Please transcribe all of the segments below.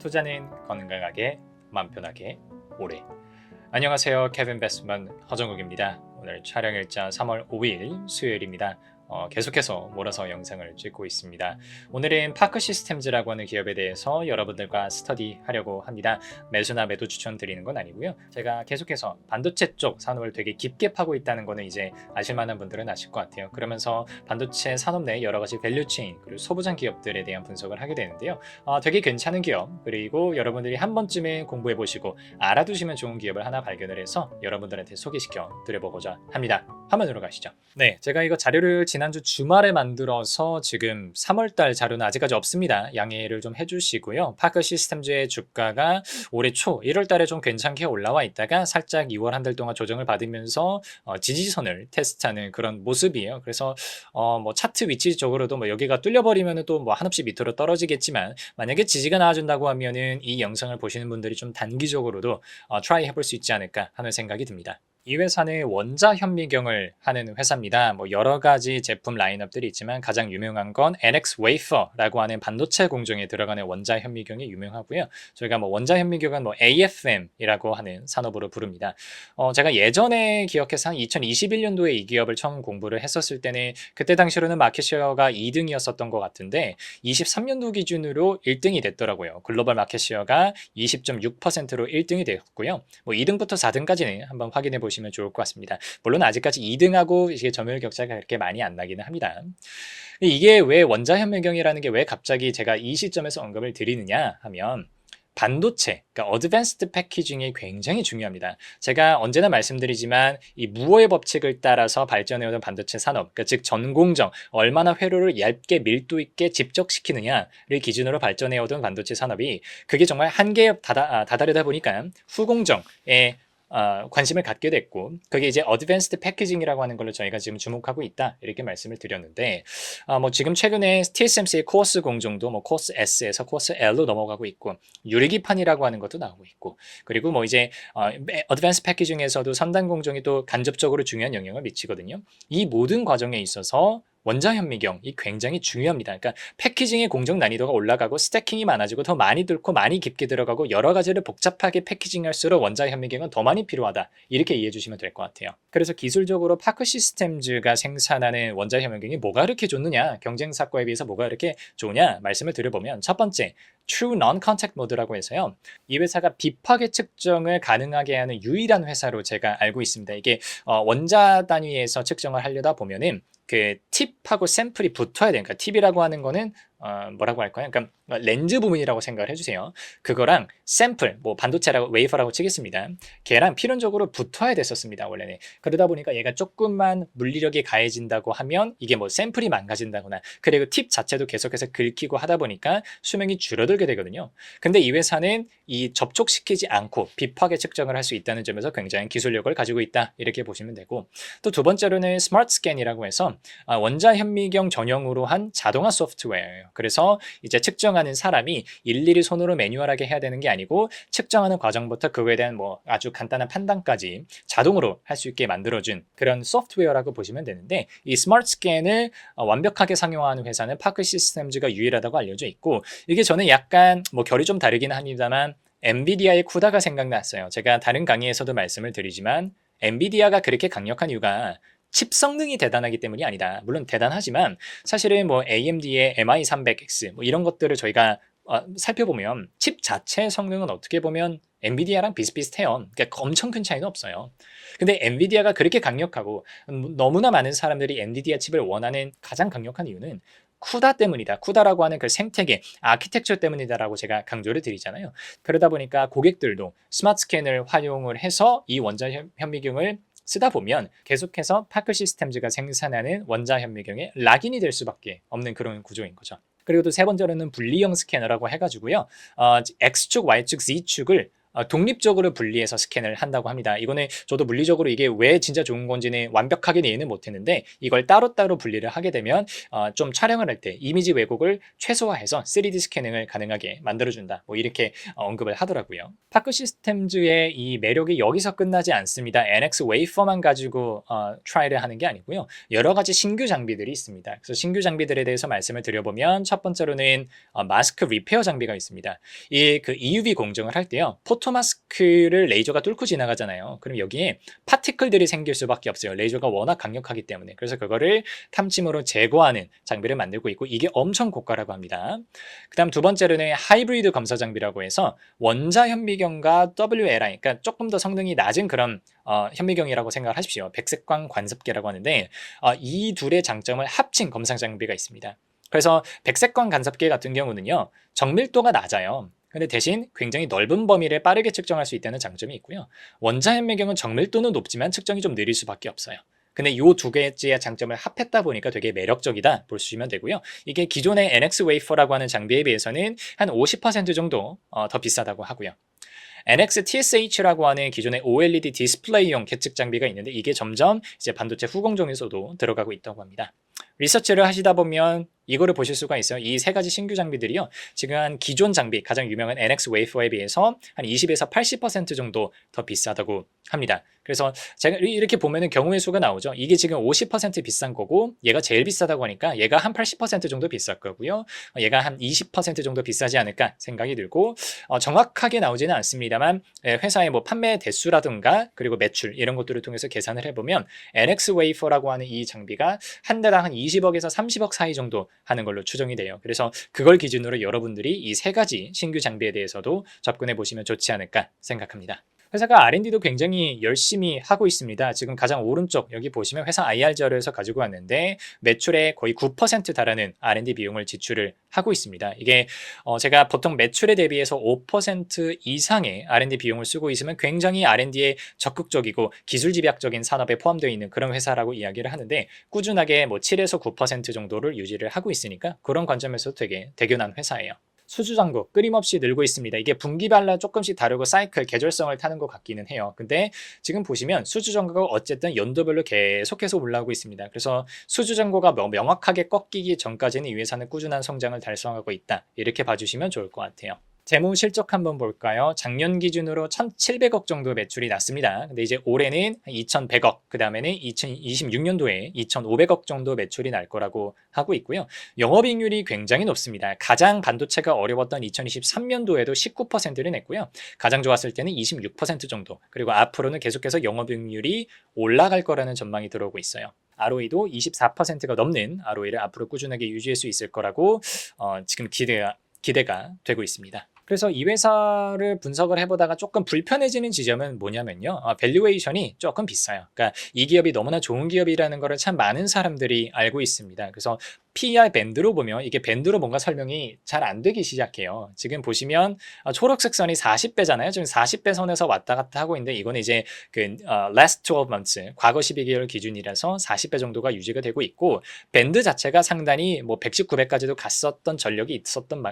투자는 건강하게, 맘 편하게, 오래. 안녕하세요. 케빈 베스먼 허정욱입니다. 오늘 촬영일자 3월 5일 수요일입니다. 계속해서 몰아서 영상을 찍고 있습니다. 오늘은 파크 시스템즈라고 하는 기업에 대해서 여러분들과 스터디하려고 합니다. 매수나 매도 추천드리는 건 아니고요. 제가 계속해서 반도체 쪽 산업을 되게 깊게 파고 있다는 거는 이제 아실만한 분들은 아실 것 같아요. 그러면서 반도체 산업 내 여러 가지 밸류체인 그리고 소부장 기업들에 대한 분석을 하게 되는데요. 되게 괜찮은 기업 그리고 여러분들이 한 번쯤은 공부해 보시고 알아두시면 좋은 기업을 하나 발견을 해서 여러분들한테 소개시켜 드려보고자 합니다. 화면으로 가시죠. 네, 제가 이거 자료를 지난주 주말에 만들어서 지금 3월달 자료는 아직까지 없습니다. 양해를 좀 해주시고요. 파크 시스템즈의 주가가 올해 초 1월달에 좀 괜찮게 올라와 있다가 살짝 2월 한 달 동안 조정을 받으면서 지지선을 테스트하는 그런 모습이에요. 그래서 뭐 차트 위치적으로도 뭐 여기가 뚫려버리면은 또 뭐 한없이 밑으로 떨어지겠지만 만약에 지지가 나와준다고 하면은 이 영상을 보시는 분들이 좀 단기적으로도 트라이 해볼 수 있지 않을까 하는 생각이 듭니다. 이 회사는 원자 현미경을 하는 회사입니다. 뭐 여러 가지 제품 라인업들이 있지만 가장 유명한 건 NX Wafer라고 하는 반도체 공정에 들어가는 원자 현미경이 유명하고요. 저희가 뭐 원자 현미경은 뭐 AFM이라고 하는 산업으로 부릅니다. 제가 예전에 기억해서 한 2021년도에 이 기업을 처음 공부를 했었을 때는 그때 당시로는 마켓쉐어가 2등이었었던 것 같은데 23년도 기준으로 1등이 됐더라고요. 글로벌 마켓쉐어가 20.6%로 1등이 되었고요. 뭐 2등부터 4등까지는 한번 확인해 보시면 좋을 것 같습니다. 물론 아직까지 2등하고 이게 점유율 격차가 그렇게 많이 안 나기는 합니다. 이게 왜 원자 현미경이라는 게 왜 갑자기 제가 이 시점에서 언급을 드리느냐 하면 반도체, 그러니까 어드밴스드 패키징이 굉장히 중요합니다. 제가 언제나 말씀드리지만 이 무어의 법칙을 따라서 발전해오던 반도체 산업, 그러니까 즉 전공정, 얼마나 회로를 얇게 밀도 있게 집적시키느냐를 기준으로 발전해오던 반도체 산업이 그게 정말 한계에 다다르다 보니까 후공정에 관심을 갖게 됐고 그게 이제 어드밴스드 패키징이라고 하는 걸로 저희가 지금 주목하고 있다 이렇게 말씀을 드렸는데 뭐 지금 최근에 TSMC의 코어스 공정도 뭐 코어스 S에서 코어스 L로 넘어가고 있고 유리기판이라고 하는 것도 나오고 있고 그리고 뭐 이제 어드밴스드 패키징에서도 선단 공정이 또 간접적으로 중요한 영향을 미치거든요. 이 모든 과정에 있어서 원자 현미경이 굉장히 중요합니다. 그러니까 패키징의 공정 난이도가 올라가고 스태킹이 많아지고 더 많이 뚫고 많이 깊게 들어가고 여러 가지를 복잡하게 패키징할수록 원자 현미경은 더 많이 필요하다. 이렇게 이해해 주시면 될 것 같아요. 그래서 기술적으로 파크 시스템즈가 생산하는 원자 현미경이 뭐가 이렇게 좋느냐, 경쟁사과에 비해서 뭐가 이렇게 좋냐 말씀을 드려보면 첫 번째, True Non-Contact Mode라고 해서요. 이 회사가 비파괴 측정을 가능하게 하는 유일한 회사로 제가 알고 있습니다. 이게 원자 단위에서 측정을 하려다 보면은 그 팁하고 샘플이 붙어야 되니까 팁이라고 하는 거는 뭐라고 할까요? 그러니까 렌즈 부분이라고 생각을 해주세요. 그거랑 샘플, 뭐 반도체라고 웨이퍼라고 치겠습니다. 걔랑 필연적으로 붙어야 됐었습니다. 원래는. 그러다 보니까 얘가 조금만 물리력이 가해진다고 하면 이게 뭐 샘플이 망가진다거나 그리고 팁 자체도 계속해서 긁히고 하다 보니까 수명이 줄어들게 되거든요. 근데 이 회사는 이 접촉시키지 않고 비파괴 측정을 할 수 있다는 점에서 굉장히 기술력을 가지고 있다. 이렇게 보시면 되고 또 두 번째로는 스마트 스캔이라고 해서 원자 현미경 전용으로 한 자동화 소프트웨어예요. 그래서 이제 측정하는 사람이 일일이 손으로 매뉴얼하게 해야 되는 게 아니고 측정하는 과정부터 그거에 대한 뭐 아주 간단한 판단까지 자동으로 할 수 있게 만들어준 그런 소프트웨어라고 보시면 되는데 이 스마트 스캔을 완벽하게 상용화하는 회사는 파크 시스템즈가 유일하다고 알려져 있고 이게 저는 약간 뭐 결이 좀 다르긴 합니다만 엔비디아의 쿠다가 생각났어요. 제가 다른 강의에서도 말씀을 드리지만 엔비디아가 그렇게 강력한 이유가 칩 성능이 대단하기 때문이 아니다. 물론 대단하지만 사실은 뭐 AMD의 MI300X 뭐 이런 것들을 저희가 살펴보면 칩 자체의 성능은 어떻게 보면 엔비디아랑 비슷비슷해요. 그러니까 엄청 큰 차이는 없어요. 근데 엔비디아가 그렇게 강력하고 너무나 많은 사람들이 엔비디아 칩을 원하는 가장 강력한 이유는 쿠다 때문이다. 쿠다라고 하는 그 생태계, 아키텍처 때문이다라고 제가 강조를 드리잖아요. 그러다 보니까 고객들도 스마트 스캔을 활용을 해서 이 원자 현미경을 쓰다 보면 계속해서 파크 시스템즈가 생산하는 원자 현미경의 락인이 될 수밖에 없는 그런 구조인 거죠. 그리고 또 세 번째로는 분리형 스캐너라고 해가지고요. X축, Y축, Z축을 독립적으로 분리해서 스캔을 한다고 합니다. 이거는 저도 물리적으로 이게 왜 진짜 좋은 건지는 완벽하게 이해는 못했는데 이걸 따로따로 분리를 하게 되면 좀 촬영을 할 때 이미지 왜곡을 최소화해서 3D 스캐닝을 가능하게 만들어준다. 뭐 이렇게 언급을 하더라고요. 파크 시스템즈의 이 매력이 여기서 끝나지 않습니다. NX 웨이퍼만 가지고 트라이를 하는 게 아니고요. 여러 가지 신규 장비들이 있습니다. 그래서 신규 장비들에 대해서 말씀을 드려보면 첫 번째로는 마스크 리페어 장비가 있습니다. 이 그 EUV 공정을 할 때요. 포토마스크를 레이저가 뚫고 지나가잖아요. 그럼 여기에 파티클들이 생길 수밖에 없어요. 레이저가 워낙 강력하기 때문에. 그래서 그거를 탐침으로 제거하는 장비를 만들고 있고 이게 엄청 고가라고 합니다. 그 다음 두 번째로는 하이브리드 검사 장비라고 해서 원자 현미경과 WLI, 그러니까 조금 더 성능이 낮은 그런 현미경이라고 생각을 하십시오. 백색광 관섭계라고 하는데 이 둘의 장점을 합친 검사 장비가 있습니다. 그래서 백색광 간섭계 같은 경우는요. 정밀도가 낮아요. 근데 대신 굉장히 넓은 범위를 빠르게 측정할 수 있다는 장점이 있고요. 원자 현미경은 정밀도는 높지만 측정이 좀 느릴 수밖에 없어요. 근데 이 두 개의 장점을 합했다 보니까 되게 매력적이다 보시면 되고요. 이게 기존의 NX 웨이퍼라고 하는 장비에 비해서는 한 50% 정도 더 비싸다고 하고요. NX TSH라고 하는 기존의 OLED 디스플레이용 계측 장비가 있는데 이게 점점 이제 반도체 후공정에서도 들어가고 있다고 합니다. 리서치를 하시다 보면 이거를 보실 수가 있어요. 이 세 가지 신규 장비들이요. 지금 한 기존 장비, 가장 유명한 NX 웨이퍼에 비해서 한 20에서 80% 정도 더 비싸다고 합니다. 그래서 제가 이렇게 보면은 경우의 수가 나오죠. 이게 지금 50% 비싼 거고 얘가 제일 비싸다고 하니까 얘가 한 80% 정도 비쌀 거고요. 얘가 한 20% 정도 비싸지 않을까 생각이 들고 정확하게 나오지는 않습니다만 회사의 뭐 판매 대수라든가 그리고 매출 이런 것들을 통해서 계산을 해보면 NX 웨이퍼라고 하는 이 장비가 한 대당 한 20억에서 30억 사이 정도 하는 걸로 추정이 돼요. 그래서 그걸 기준으로 여러분들이 이 세 가지 신규 장비에 대해서도 접근해 보시면 좋지 않을까 생각합니다. 회사가 R&D도 굉장히 열심히 하고 있습니다. 지금 가장 오른쪽 여기 보시면 회사 IR 자료에서 가지고 왔는데 매출의 거의 9% 달하는 R&D 비용을 지출을 하고 있습니다. 이게 제가 보통 매출에 대비해서 5% 이상의 R&D 비용을 쓰고 있으면 굉장히 R&D에 적극적이고 기술 집약적인 산업에 포함되어 있는 그런 회사라고 이야기를 하는데 꾸준하게 뭐 7에서 9% 정도를 유지를 하고 있으니까 그런 관점에서 되게 대견한 회사예요. 수주잔고 끊임없이 늘고 있습니다. 이게 분기별로 조금씩 다르고 사이클, 계절성을 타는 것 같기는 해요. 근데 지금 보시면 수주잔고가 어쨌든 연도별로 계속해서 올라오고 있습니다. 그래서 수주잔고가 명확하게 꺾이기 전까지는 이 회사는 꾸준한 성장을 달성하고 있다. 이렇게 봐주시면 좋을 것 같아요. 재무 실적 한번 볼까요? 작년 기준으로 1,700억 정도 매출이 났습니다. 근데 이제 올해는 2,100억, 그 다음에는 2026년도에 2,500억 정도 매출이 날 거라고 하고 있고요. 영업이익률이 굉장히 높습니다. 가장 반도체가 어려웠던 2023년도에도 19%를 냈고요. 가장 좋았을 때는 26% 정도. 그리고 앞으로는 계속해서 영업이익률이 올라갈 거라는 전망이 들어오고 있어요. ROE도 24%가 넘는 ROE를 앞으로 꾸준하게 유지할 수 있을 거라고 지금 기대가 되고 있습니다. 그래서 이 회사를 분석을 해보다가 조금 불편해지는 지점은 뭐냐면요. 밸류에이션이 조금 비싸요. 그러니까 이 기업이 너무나 좋은 기업이라는 거를 참 많은 사람들이 알고 있습니다. 그래서 PER 밴드로 보면 이게 밴드로 뭔가 설명이 잘 안 되기 시작해요. 지금 보시면 초록색 선이 40배잖아요. 지금 40배 선에서 왔다 갔다 하고 있는데 이거는 이제 그 last 12 months, 과거 12개월 기준이라서 40배 정도가 유지가 되고 있고 밴드 자체가 상당히 뭐 110, 900까지도 갔었던 전력이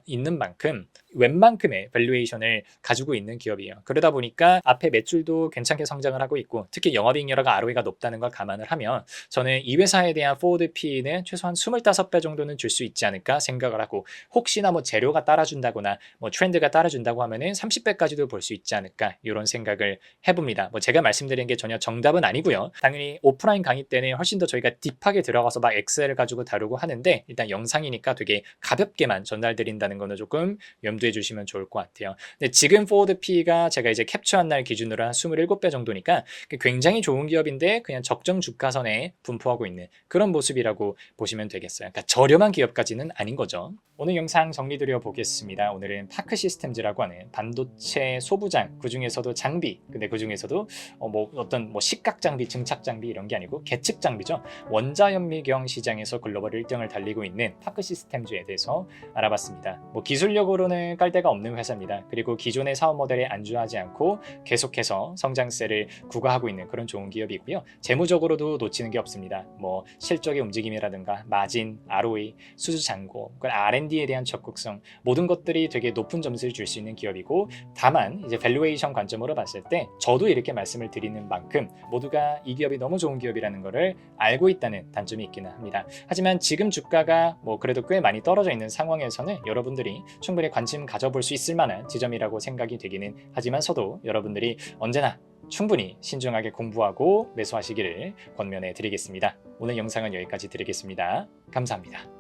있는 만큼 웬만큼의 밸류에이션을 가지고 있는 기업이에요. 그러다 보니까 앞에 매출도 괜찮게 성장을 하고 있고 특히 영업이익률과 ROE가 높다는 걸 감안을 하면 저는 이 회사에 대한 포워드 PE는 최소한 25배 정도는 줄 수 있지 않을까 생각을 하고 혹시나 뭐 재료가 따라준다거나 뭐 트렌드가 따라준다고 하면은 30배까지도 볼 수 있지 않을까 이런 생각을 해봅니다. 뭐 제가 말씀드린 게 전혀 정답은 아니고요. 당연히 오프라인 강의 때는 훨씬 더 저희가 딥하게 들어가서 막 엑셀 가지고 다루고 하는데 일단 영상이니까 되게 가볍게만 전달드린다는 거는 조금 염두에 주시면 좋을 것 같아요. 근데 지금 포워드 P가 제가 이제 캡처한 날 기준으로 한 27배 정도니까 굉장히 좋은 기업인데 그냥 적정 주가선에 분포하고 있는 그런 모습이라고 보시면 되겠어요. 그러니까 저렴한 기업까지는 아닌 거죠. 오늘 영상 정리드려 보겠습니다. 오늘은 파크 시스템즈라고 하는 반도체 소부장, 그 중에서도 장비, 근데 그 중에서도 어떤 식각 장비, 증착 장비 이런 게 아니고 계측 장비죠. 원자 현미경 시장에서 글로벌 1등을 달리고 있는 파크 시스템즈에 대해서 알아봤습니다. 기술력으로는 깔 데가 없는 회사입니다. 그리고 기존의 사업 모델에 안주하지 않고 계속해서 성장세를 구가하고 있는 그런 좋은 기업이고요. 재무적으로도 놓치는 게 없습니다. 실적의 움직임이라든가 마진, ROE, 수주 잔고, R&D에 대한 적극성 모든 것들이 되게 높은 점수를 줄 수 있는 기업이고 다만 이제 밸류에이션 관점으로 봤을 때 저도 이렇게 말씀을 드리는 만큼 모두가 이 기업이 너무 좋은 기업이라는 것을 알고 있다는 단점이 있기는 합니다. 하지만 지금 주가가 뭐 그래도 꽤 많이 떨어져 있는 상황에서는 여러분들이 충분히 관심 가져볼 수 있을 만한 지점이라고 생각이 되기는 하지만서도 여러분들이 언제나 충분히 신중하게 공부하고 매수하시기를 권면해 드리겠습니다. 오늘 영상은 여기까지 드리겠습니다. 감사합니다.